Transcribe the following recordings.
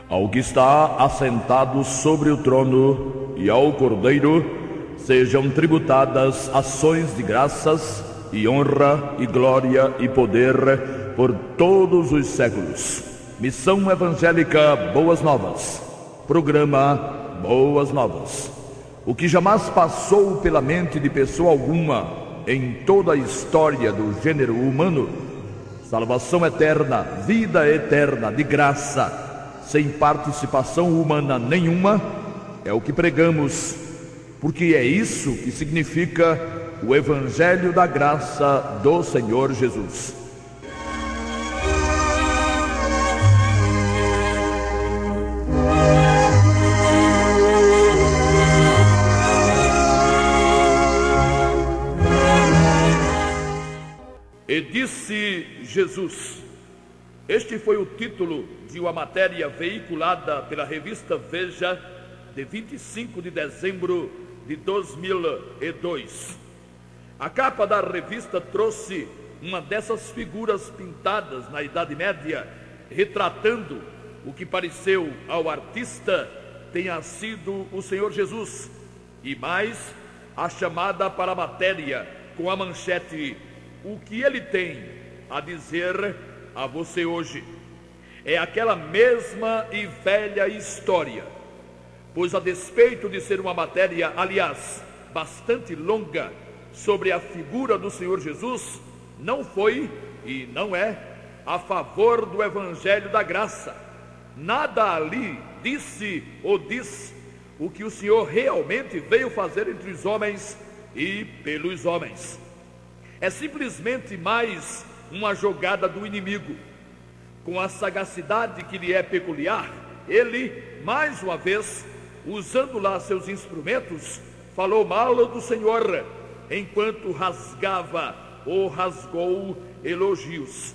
Ao que está assentado sobre o trono e ao Cordeiro sejam tributadas ações de graças e honra e glória e poder por todos os séculos. Missão Evangélica Boas Novas. Programa Boas Novas. O que jamais passou pela mente de pessoa alguma em toda a história do gênero humano, salvação eterna, vida eterna de graça, sem participação humana nenhuma, é o que pregamos, porque é isso que significa o Evangelho da Graça do Senhor Jesus. E disse Jesus. Este foi o título de uma matéria veiculada pela revista Veja, de 25 de dezembro de 2002. A capa da revista trouxe uma dessas figuras pintadas na Idade Média, retratando o que pareceu ao artista tenha sido o Senhor Jesus, e mais a chamada para a matéria com a manchete: o que ele tem a dizer a você hoje. É aquela mesma e velha história, pois a despeito de ser uma matéria, aliás, bastante longa, sobre a figura do Senhor Jesus, não foi e não é a favor do Evangelho da Graça. Nada ali disse ou diz o que o Senhor realmente veio fazer entre os homens e pelos homens. É simplesmente mais uma jogada do inimigo. Com a sagacidade que lhe é peculiar, ele, mais uma vez, usando lá seus instrumentos, falou mal do Senhor, enquanto rasgava ou rasgou elogios.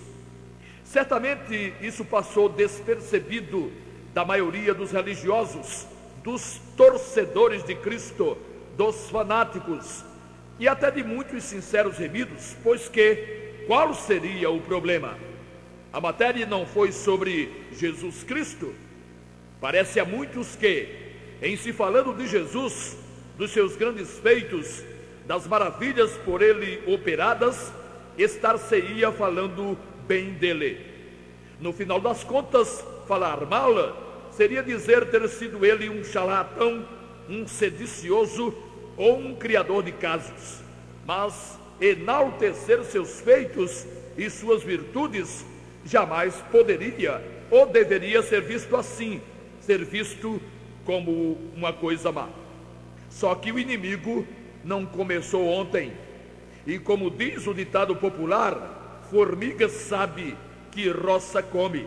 Certamente isso passou despercebido da maioria dos religiosos, dos torcedores de Cristo, dos fanáticos e até de muitos sinceros remidos, pois que qual seria o problema? A matéria não foi sobre Jesus Cristo? Parece a muitos que, em se falando de Jesus, dos seus grandes feitos, das maravilhas por ele operadas, estar-se-ia falando bem dele. No final das contas, falar mal seria dizer ter sido ele um charlatão, um sedicioso ou um criador de casos. Mas enaltecer seus feitos e suas virtudes jamais poderia ou deveria ser visto assim, ser visto como uma coisa má. Só que o inimigo não começou ontem, e como diz o ditado popular, formiga sabe que roça come.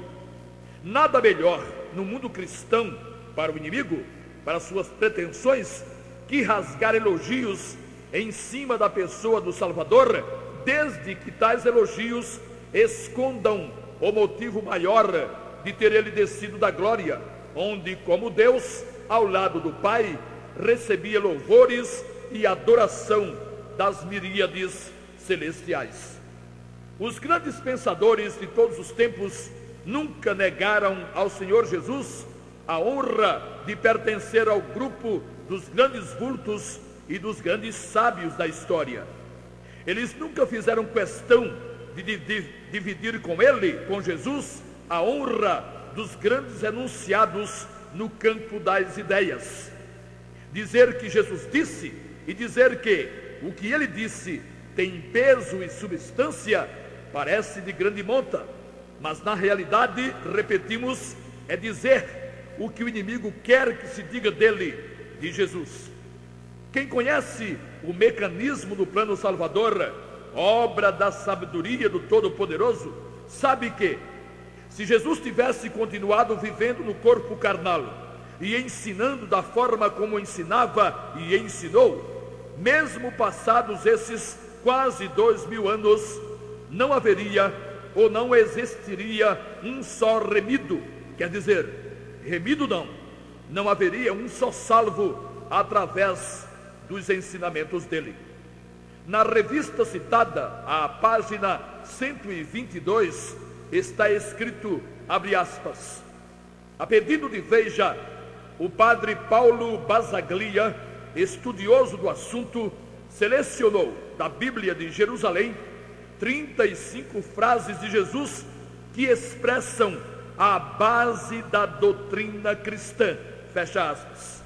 Nada melhor no mundo cristão para o inimigo, para suas pretensões, que rasgar elogios em cima da pessoa do Salvador, desde que tais elogios escondam o motivo maior de ter ele descido da glória, onde, como Deus, ao lado do Pai, recebia louvores e adoração das miríades celestiais. Os grandes pensadores de todos os tempos nunca negaram ao Senhor Jesus a honra de pertencer ao grupo dos grandes vultos e dos grandes sábios da história. Eles nunca fizeram questão de dividir com ele, com Jesus, a honra dos grandes enunciados no campo das ideias. Dizer que Jesus disse e dizer que o que ele disse tem peso e substância parece de grande monta, mas na realidade, repetimos, é dizer o que o inimigo quer que se diga dele, de Jesus. Quem conhece o mecanismo do plano salvador, obra da sabedoria do Todo-Poderoso, sabe que, se Jesus tivesse continuado vivendo no corpo carnal e ensinando da forma como ensinava e ensinou, mesmo passados esses quase 2000 anos, não haveria ou não existiria um só remido, quer dizer, remido não haveria um só salvo através dos ensinamentos dele. Na revista citada, a página 122, está escrito, abre aspas, A pedido de Veja, o padre Paulo Basaglia, estudioso do assunto, selecionou da Bíblia de Jerusalém 35 frases de Jesus que expressam a base da doutrina cristã. Fecha aspas.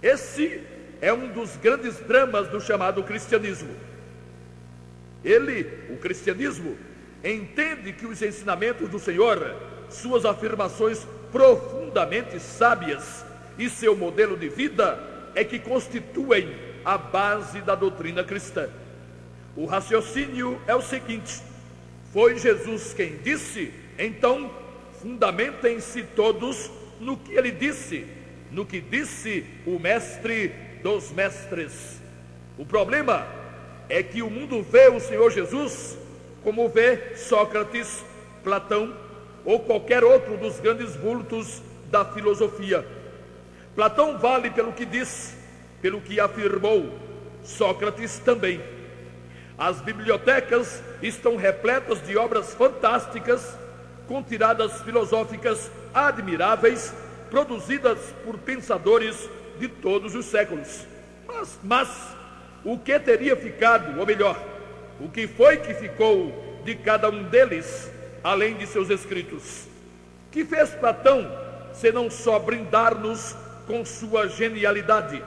Esse é um dos grandes dramas do chamado cristianismo. O cristianismo, entende que os ensinamentos do Senhor, suas afirmações profundamente sábias e seu modelo de vida é que constituem a base da doutrina cristã. O raciocínio é o seguinte: foi Jesus quem disse, então fundamentem-se todos no que ele disse, no que disse o mestre dos mestres. O problema é que o mundo vê o Senhor Jesus como vê Sócrates, Platão ou qualquer outro dos grandes vultos da filosofia. Platão vale pelo que disse, pelo que afirmou, Sócrates também. As bibliotecas estão repletas de obras fantásticas, com tiradas filosóficas admiráveis, produzidas por pensadores de todos os séculos. Mas o que teria ficado, ou melhor, o que foi que ficou de cada um deles, além de seus escritos? Que fez Platão, senão só brindar-nos com sua genialidade?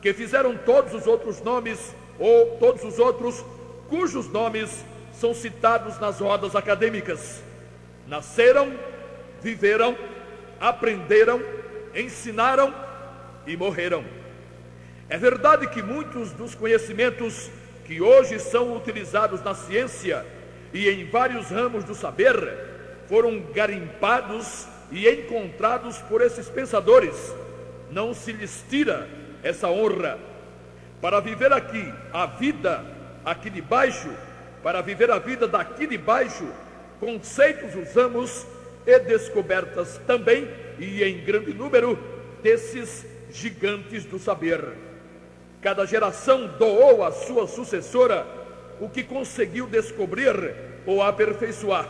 Que fizeram todos os outros nomes, ou todos os outros cujos nomes são citados nas rodas acadêmicas? Nasceram, viveram, aprenderam, ensinaram e morreram. É verdade que muitos dos conhecimentos que hoje são utilizados na ciência e em vários ramos do saber foram garimpados e encontrados por esses pensadores. Não se lhes tira essa honra. Para viver aqui a vida aqui de baixo, para viver a vida daqui de baixo, conceitos usamos e descobertas também, e em grande número, desses gigantes do saber. Cada geração doou à sua sucessora o que conseguiu descobrir ou aperfeiçoar,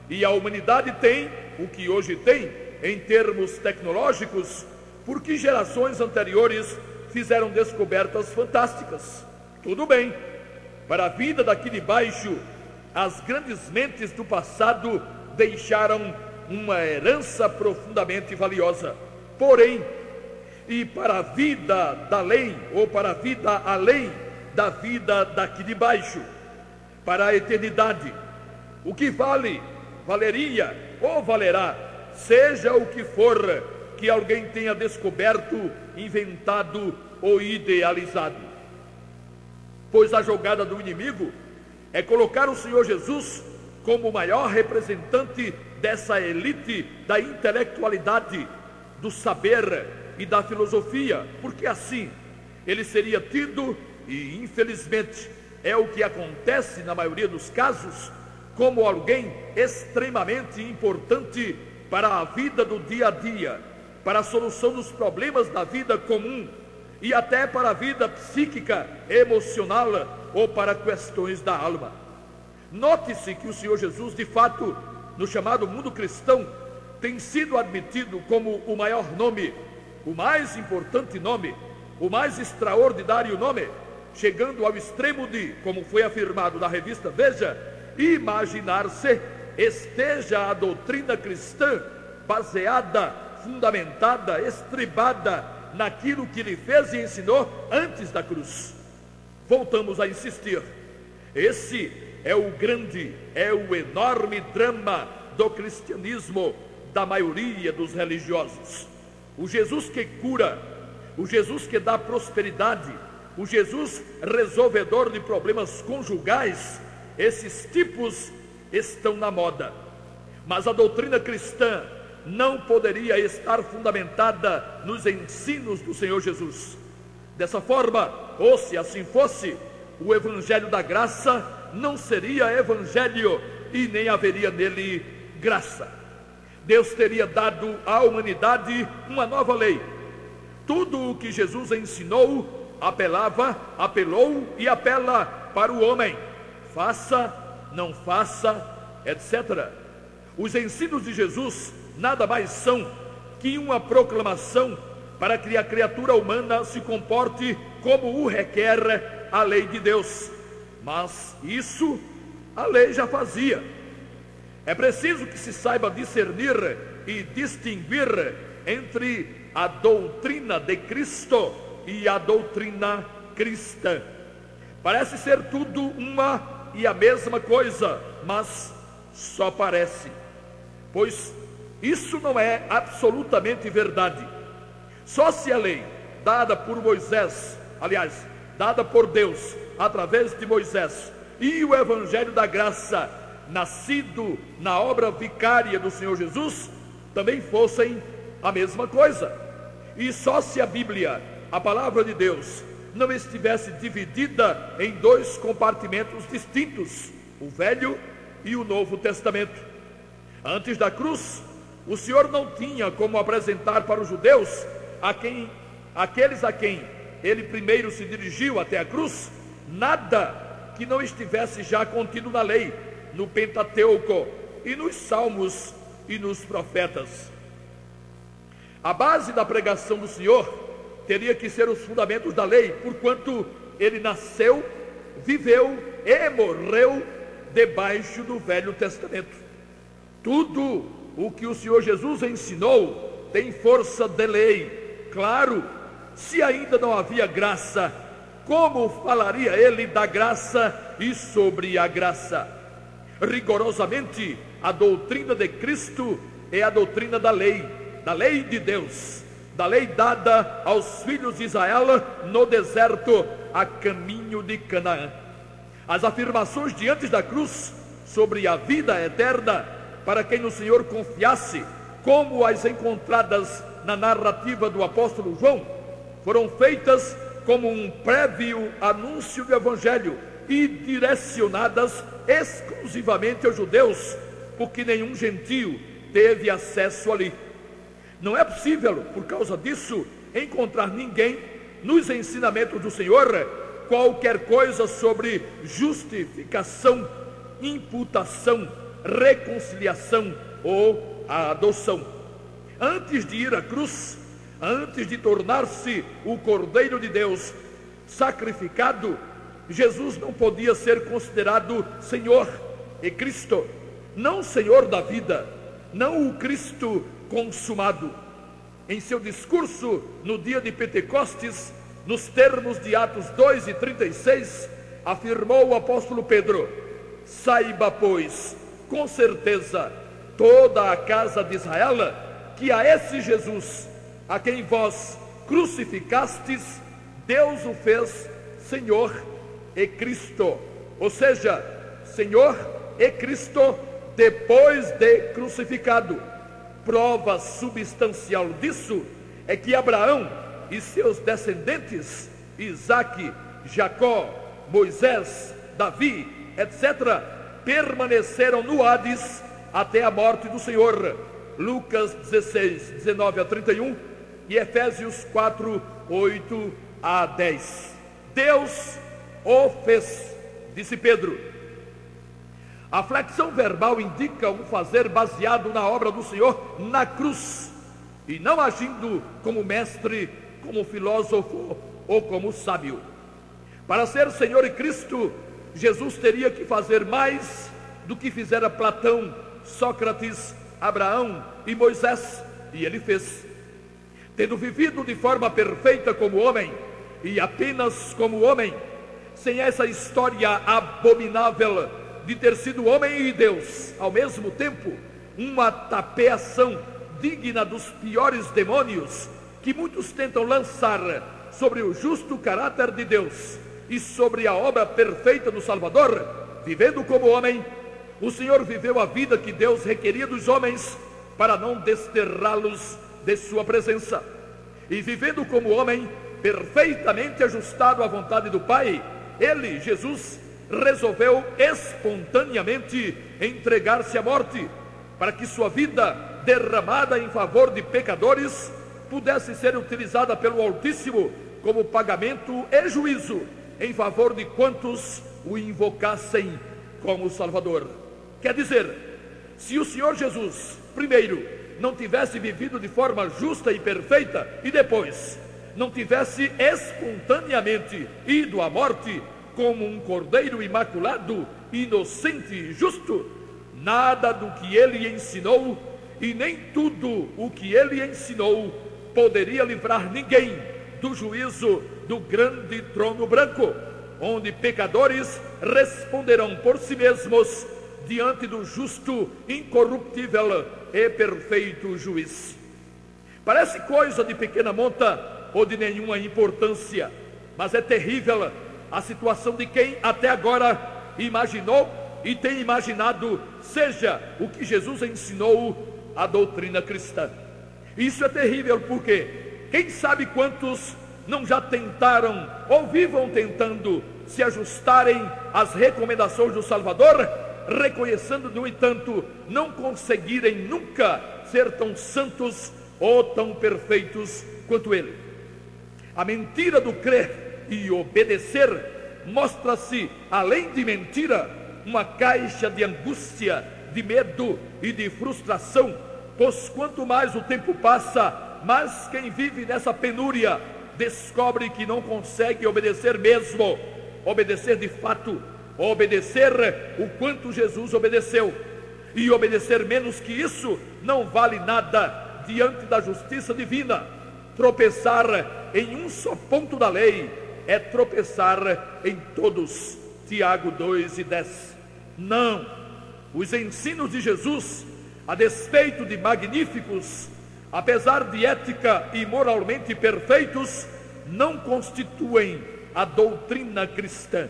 e a humanidade tem o que hoje tem em termos tecnológicos, porque gerações anteriores fizeram descobertas fantásticas. Tudo bem, para a vida daqui de baixo, as grandes mentes do passado deixaram uma herança profundamente valiosa. Porém, e para a vida da lei, ou para a vida além da vida daqui de baixo, para a eternidade, o que vale, valeria ou valerá, seja o que for que alguém tenha descoberto, inventado ou idealizado. Pois a jogada do inimigo é colocar o Senhor Jesus como o maior representante dessa elite da intelectualidade, do saber e da filosofia, porque assim ele seria tido, e infelizmente é o que acontece na maioria dos casos, como alguém extremamente importante para a vida do dia a dia, para a solução dos problemas da vida comum e até para a vida psíquica, emocional ou para questões da alma. Note-se que o Senhor Jesus, de fato, no chamado mundo cristão, tem sido admitido como o maior nome, o mais importante nome, o mais extraordinário nome, chegando ao extremo de, como foi afirmado na revista Veja, imaginar-se esteja a doutrina cristã baseada, fundamentada, estribada naquilo que ele fez e ensinou antes da cruz. Voltamos a insistir, esse é o grande, é o enorme drama do cristianismo, da maioria dos religiosos. O Jesus que cura, o Jesus que dá prosperidade, o Jesus resolvedor de problemas conjugais, esses tipos estão na moda. Mas a doutrina cristã não poderia estar fundamentada nos ensinos do Senhor Jesus. Dessa forma, ou se assim fosse, o evangelho da graça não seria evangelho e nem haveria nele graça. Deus teria dado à humanidade uma nova lei. Tudo o que Jesus ensinou apelou e apela para o homem. Faça, não faça, etc. Os ensinos de Jesus nada mais são que uma proclamação para que a criatura humana se comporte como o requer a lei de Deus. Mas isso a lei já fazia. É preciso que se saiba discernir e distinguir entre a doutrina de Cristo e a doutrina cristã. Parece ser tudo uma e a mesma coisa, mas só parece, pois isso não é absolutamente verdade. Só se a lei dada por Moisés, aliás, dada por Deus através de Moisés, e o evangelho da graça, nascido na obra vicária do Senhor Jesus, também fossem a mesma coisa. E só se a Bíblia, a palavra de Deus, não estivesse dividida em dois compartimentos distintos, o Velho e o Novo Testamento. Antes da cruz, o Senhor não tinha como apresentar para os judeus, aqueles a quem ele primeiro se dirigiu até a cruz, nada que não estivesse já contido na lei, no Pentateuco e nos Salmos e nos profetas. A base da pregação do Senhor teria que ser os fundamentos da lei, porquanto ele nasceu, viveu e morreu debaixo do Velho Testamento. Tudo o que o Senhor Jesus ensinou tem força de lei. Claro, se ainda não havia graça, como falaria ele da graça e sobre a graça? Rigorosamente, a doutrina de Cristo é a doutrina da lei de Deus, da lei dada aos filhos de Israel no deserto a caminho de Canaã. As afirmações de antes da cruz sobre a vida eterna para quem o Senhor confiasse, como as encontradas na narrativa do apóstolo João, foram feitas como um prévio anúncio do Evangelho e direcionadas exclusivamente aos judeus, porque nenhum gentio teve acesso ali. Não é possível, por causa disso, encontrar ninguém nos ensinamentos do Senhor qualquer coisa sobre justificação, imputação, reconciliação ou a adoção. Antes de ir à cruz, antes de tornar-se o Cordeiro de Deus sacrificado, Jesus não podia ser considerado Senhor e Cristo, não Senhor da vida, não o Cristo consumado. Em seu discurso no dia de Pentecostes, nos termos de Atos 2:36, afirmou o apóstolo Pedro: saiba, pois, com certeza, toda a casa de Israel, que a esse Jesus, a quem vós crucificastes, Deus o fez Senhor e Cristo. Ou seja, Senhor e Cristo depois de crucificado. Prova substancial disso é que Abraão e seus descendentes, Isaque, Jacó, Moisés, Davi, etc., permaneceram no Hades até a morte do Senhor. Lucas 16, 19-31 e Efésios 4, 8-10. Deus o fez, disse Pedro. A flexão verbal indica um fazer baseado na obra do Senhor na cruz, e não agindo como mestre, como filósofo ou como sábio. Para ser Senhor e Cristo, Jesus teria que fazer mais do que fizera Platão, Sócrates, Abraão e Moisés, e ele fez. Tendo vivido de forma perfeita como homem, e apenas como homem, sem essa história abominável de ter sido homem e Deus ao mesmo tempo, uma tapeação digna dos piores demônios que muitos tentam lançar sobre o justo caráter de Deus e sobre a obra perfeita do Salvador. Vivendo como homem, o Senhor viveu a vida que Deus requeria dos homens para não desterrá-los de sua presença. E vivendo como homem, perfeitamente ajustado à vontade do Pai, ele, Jesus, resolveu espontaneamente entregar-se à morte, para que sua vida, derramada em favor de pecadores, pudesse ser utilizada pelo Altíssimo como pagamento e juízo em favor de quantos o invocassem como Salvador. Quer dizer, se o Senhor Jesus, primeiro, não tivesse vivido de forma justa e perfeita e depois não tivesse espontaneamente ido à morte como um cordeiro imaculado, inocente e justo, nada do que ele ensinou e nem tudo o que ele ensinou poderia livrar ninguém do juízo do grande trono branco, onde pecadores responderão por si mesmos diante do justo, incorruptível e perfeito juiz. Parece coisa de pequena monta ou de nenhuma importância, mas é terrível a situação de quem até agora imaginou e tem imaginado seja o que Jesus ensinou, a doutrina cristã. Isso é terrível porque quem sabe quantos não já tentaram ou vivam tentando se ajustarem às recomendações do Salvador, reconhecendo, no entanto, não conseguirem nunca ser tão santos ou tão perfeitos quanto ele. A mentira do crer e obedecer mostra-se, além de mentira, uma caixa de angústia, de medo e de frustração, pois quanto mais o tempo passa, mais quem vive nessa penúria descobre que não consegue obedecer mesmo, obedecer de fato, obedecer o quanto Jesus obedeceu, e obedecer menos que isso não vale nada diante da justiça divina. Tropeçar em um só ponto da lei é tropeçar em todos. Tiago 2:10. Não, os ensinos de Jesus, a despeito de magníficos, apesar de ética e moralmente perfeitos, não constituem a doutrina cristã.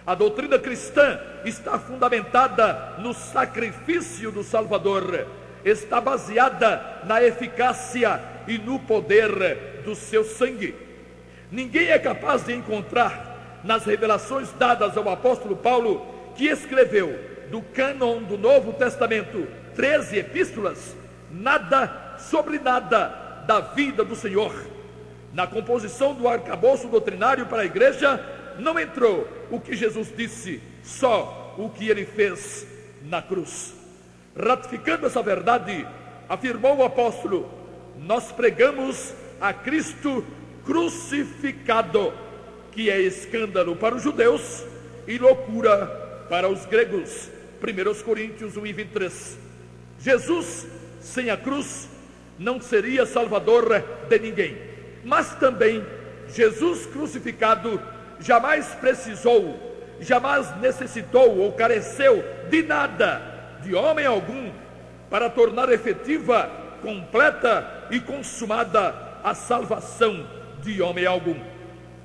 A doutrina cristã está fundamentada no sacrifício do Salvador, está baseada na eficácia e no poder do seu sangue. Ninguém é capaz de encontrar nas revelações dadas ao apóstolo Paulo, que escreveu do cânon do Novo Testamento 13 epístolas, nada sobre nada da vida do Senhor. Na composição do arcabouço doutrinário para a igreja não entrou o que Jesus disse, só o que ele fez na cruz. Ratificando essa verdade, afirmou o apóstolo: nós pregamos a Cristo crucificado, que é escândalo para os judeus e loucura para os gregos. 1 Coríntios 1:23. Jesus sem a cruz não seria salvador de ninguém, mas também Jesus crucificado jamais precisou, jamais necessitou ou careceu de nada, de homem algum, para tornar efetiva, completa e consumada a salvação de homem algum.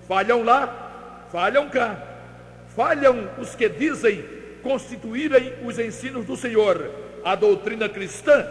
Falham lá, falham cá, falham os que dizem constituírem os ensinos do Senhor, a doutrina cristã,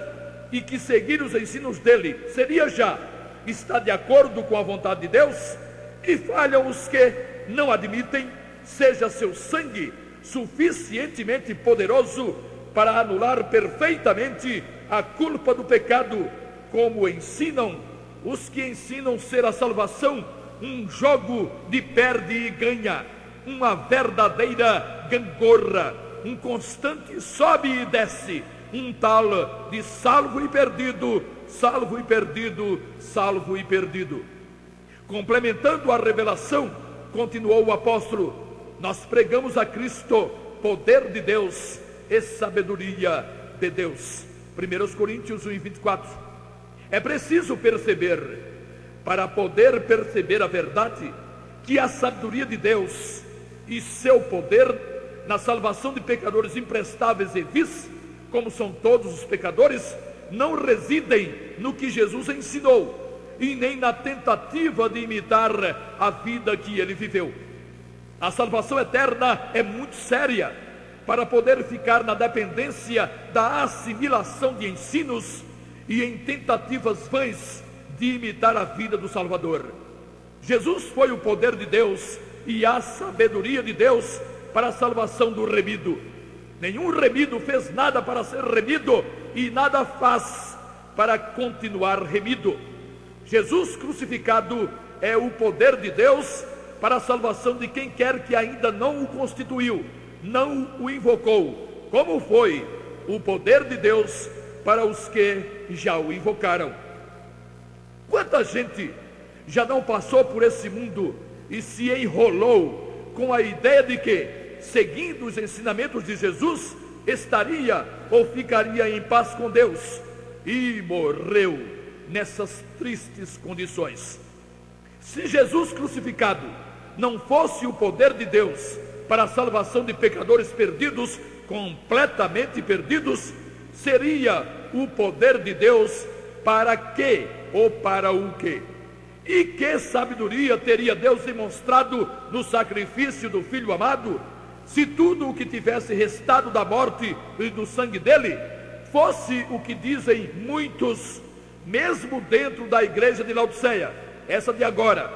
e que seguir os ensinos dele seria já estar de acordo com a vontade de Deus, e falham os que não admitem seja seu sangue suficientemente poderoso para anular perfeitamente a culpa do pecado, como ensinam os que ensinam ser a salvação um jogo de perde e ganha, uma verdadeira gangorra, um constante sobe e desce, um tal de salvo e perdido, salvo e perdido, salvo e perdido. Complementando a revelação, continuou o apóstolo: nós pregamos a Cristo, poder de Deus e sabedoria de Deus. 1 Coríntios 1:24. É preciso perceber, para poder perceber a verdade, que a sabedoria de Deus e seu poder na salvação de pecadores imprestáveis e vis, como são todos os pecadores, não residem no que Jesus ensinou e nem na tentativa de imitar a vida que ele viveu. A salvação eterna é muito séria para poder ficar na dependência da assimilação de ensinos e em tentativas vãs de imitar a vida do Salvador. Jesus foi o poder de Deus e a sabedoria de Deus para a salvação do remido. Nenhum remido fez nada para ser remido e nada faz para continuar remido. Jesus crucificado é o poder de Deus para a salvação de quem quer que ainda não o constituiu, não o invocou, como foi o poder de Deus para os que já o invocaram. Quanta gente já não passou por esse mundo e se enrolou com a ideia de que, seguindo os ensinamentos de Jesus, estaria ou ficaria em paz com Deus, e morreu nessas tristes condições. Se Jesus crucificado não fosse o poder de Deus para a salvação de pecadores perdidos, completamente perdidos, seria o poder de Deus para quê ou para o quê? E que sabedoria teria Deus demonstrado no sacrifício do Filho amado, se tudo o que tivesse restado da morte e do sangue dele fosse o que dizem muitos, mesmo dentro da igreja de Laodiceia, essa de agora,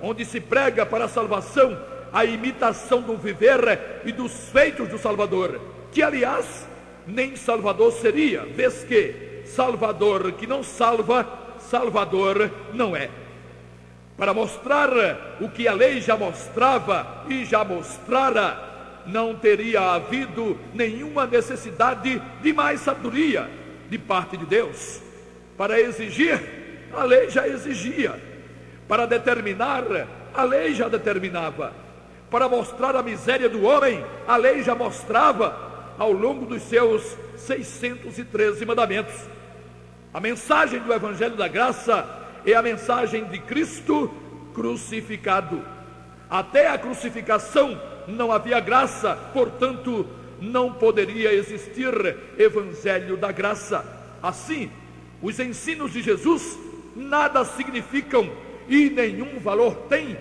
onde se prega para a salvação a imitação do viver e dos feitos do Salvador, que aliás nem Salvador seria, vez que Salvador que não salva, Salvador não é. Para mostrar o que a lei já mostrava e já mostrara, não teria havido nenhuma necessidade de mais sabedoria de parte de Deus. Para exigir, a lei já exigia. Para determinar, a lei já determinava. Para mostrar a miséria do homem, a lei já mostrava ao longo dos seus 613 mandamentos. A mensagem do Evangelho da Graça é a mensagem de Cristo crucificado. Até a crucificação não havia graça, portanto, não poderia existir Evangelho da Graça. Assim, os ensinos de Jesus nada significam e nenhum valor têm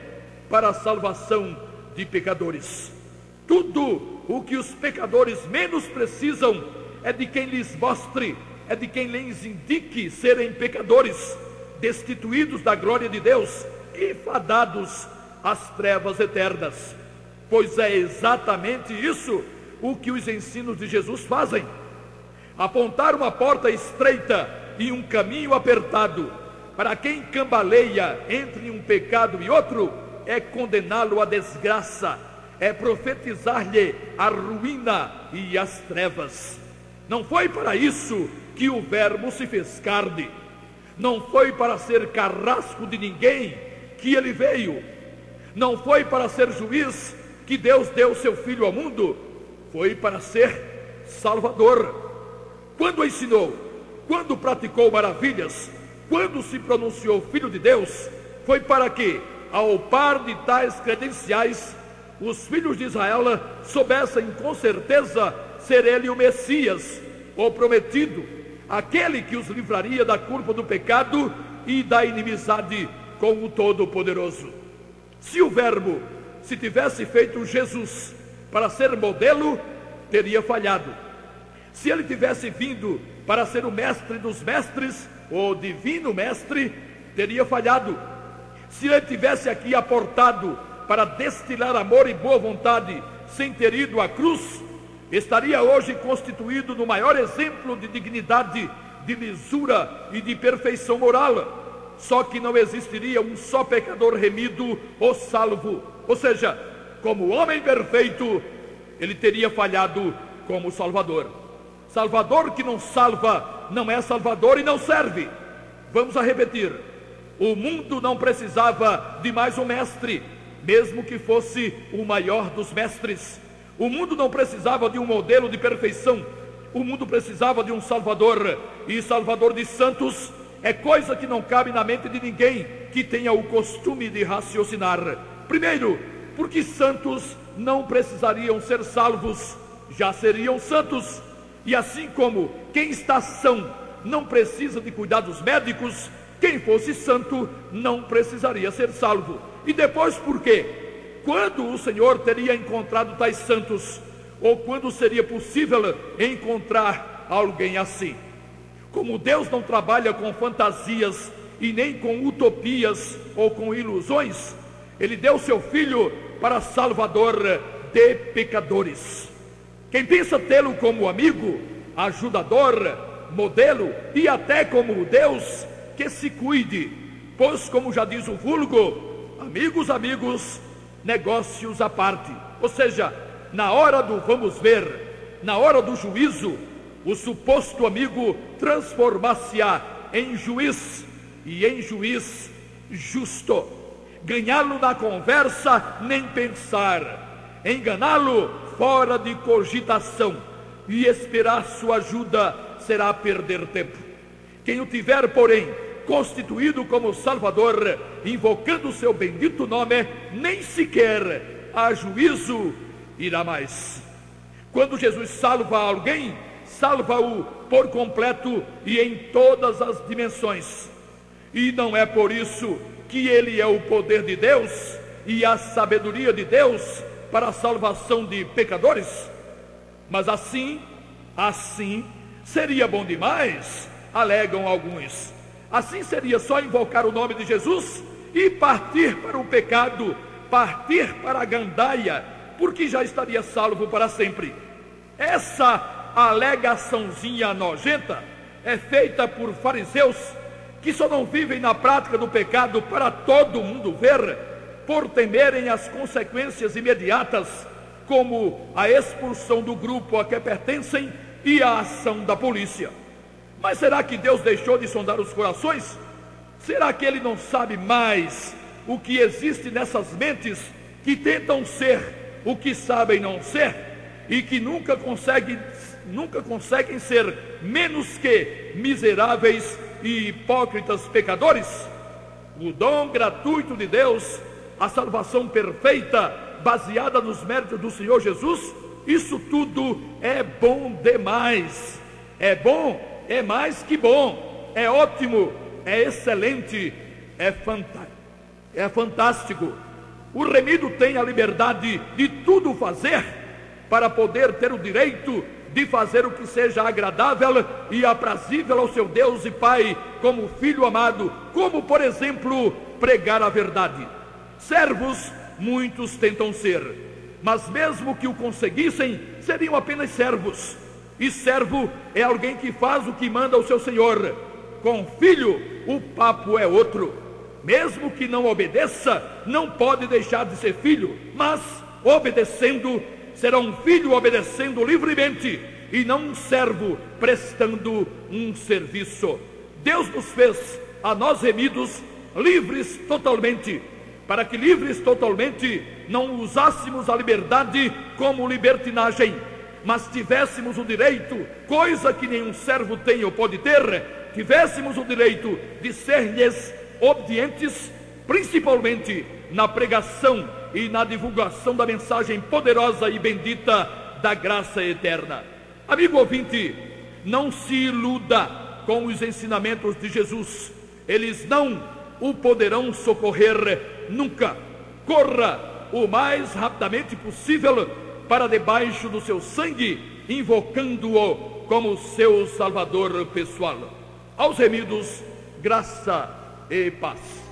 para a salvação de pecadores. Tudo o que os pecadores menos precisam é de quem lhes mostre, é de quem lhes indique serem pecadores, destituídos da glória de Deus e fadados às trevas eternas. Pois é exatamente isso o que os ensinos de Jesus fazem: apontar uma porta estreita e um caminho apertado. Para quem cambaleia entre um pecado e outro, é condená-lo à desgraça, é profetizar-lhe a ruína e as trevas. Não foi para isso que o Verbo se fez carne, não foi para ser carrasco de ninguém que ele veio, não foi para ser juiz que Deus deu seu Filho ao mundo, foi para ser Salvador. Quando ensinou, quando praticou maravilhas, quando se pronunciou Filho de Deus, foi para que, ao par de tais credenciais, os filhos de Israel soubessem com certeza ser ele o Messias, o prometido, aquele que os livraria da culpa do pecado e da inimizade com o Todo-Poderoso. Se o Verbo se tivesse feito Jesus para ser modelo, teria falhado. Se ele tivesse vindo para ser o mestre dos mestres, o divino mestre, teria falhado. Se ele tivesse aqui aportado para destilar amor e boa vontade, sem ter ido à cruz, estaria hoje constituído no maior exemplo de dignidade, de lisura e de perfeição moral. Só que não existiria um só pecador remido ou salvo. Ou seja, como homem perfeito, ele teria falhado como Salvador. Salvador que não salva, não é Salvador e não serve. Vamos a repetir: o mundo não precisava de mais um mestre, mesmo que fosse o maior dos mestres. O mundo não precisava de um modelo de perfeição. O mundo precisava de um Salvador, e Salvador de santos é coisa que não cabe na mente de ninguém que tenha o costume de raciocinar. Primeiro, porque santos não precisariam ser salvos, já seriam santos. E assim como quem está são não precisa de cuidados médicos, quem fosse santo não precisaria ser salvo. E depois, por quê? Quando o Senhor teria encontrado tais santos? Ou quando seria possível encontrar alguém assim? Como Deus não trabalha com fantasias e nem com utopias ou com ilusões, Ele deu seu Filho para Salvador de pecadores. Quem pensa tê-lo como amigo, ajudador, modelo e até como Deus, que se cuide, pois, como já diz o vulgo, amigos, amigos, negócios à parte. Ou seja, na hora do vamos ver, na hora do juízo, o suposto amigo transformar-se-á em juiz, e em juiz justo. Ganhá-lo na conversa, nem pensar. Enganá-lo fora de cogitação, e esperar sua ajuda será perder tempo. Quem o tiver, porém, constituído como Salvador, invocando o seu bendito nome, nem sequer a juízo irá mais. Quando Jesus salva alguém, salva-o por completo e em todas as dimensões. E não é por isso que ele é o poder de Deus e a sabedoria de Deus para a salvação de pecadores. Mas assim seria bom demais, alegam alguns. Assim seria só invocar o nome de Jesus e partir para o pecado, partir para a gandaia, porque já estaria salvo para sempre. Essa alegaçãozinha nojenta é feita por fariseus que só não vivem na prática do pecado para todo mundo ver, por temerem as consequências imediatas, como a expulsão do grupo a que pertencem e a ação da polícia. Mas será que Deus deixou de sondar os corações? Será que Ele não sabe mais o que existe nessas mentes que tentam ser o que sabem não ser e que nunca conseguem ser menos que miseráveis e hipócritas pecadores? O dom gratuito de Deus, a salvação perfeita, baseada nos méritos do Senhor Jesus, isso tudo é bom demais. É bom, é mais que bom, é ótimo, é excelente, é fantástico. O remido tem a liberdade de tudo fazer para poder ter o direito de fazer o que seja agradável e aprazível ao seu Deus e Pai, como filho amado, como por exemplo, pregar a verdade. Servos muitos tentam ser, mas mesmo que o conseguissem, seriam apenas servos. E servo é alguém que faz o que manda o seu senhor. Com filho, o papo é outro. Mesmo que não obedeça, não pode deixar de ser filho, mas obedecendo, será um filho obedecendo livremente, e não um servo prestando um serviço. Deus nos fez, a nós remidos, livres totalmente, para que livres totalmente não usássemos a liberdade como libertinagem, mas tivéssemos o direito, coisa que nenhum servo tem ou pode ter, tivéssemos o direito de ser-lhes obedientes, principalmente na pregação e na divulgação da mensagem poderosa e bendita da graça eterna. Amigo ouvinte, não se iluda com os ensinamentos de Jesus. Eles não o poderão socorrer nunca. Corra o mais rapidamente possível para debaixo do seu sangue, invocando-o como seu Salvador pessoal. Aos remidos, graça e paz.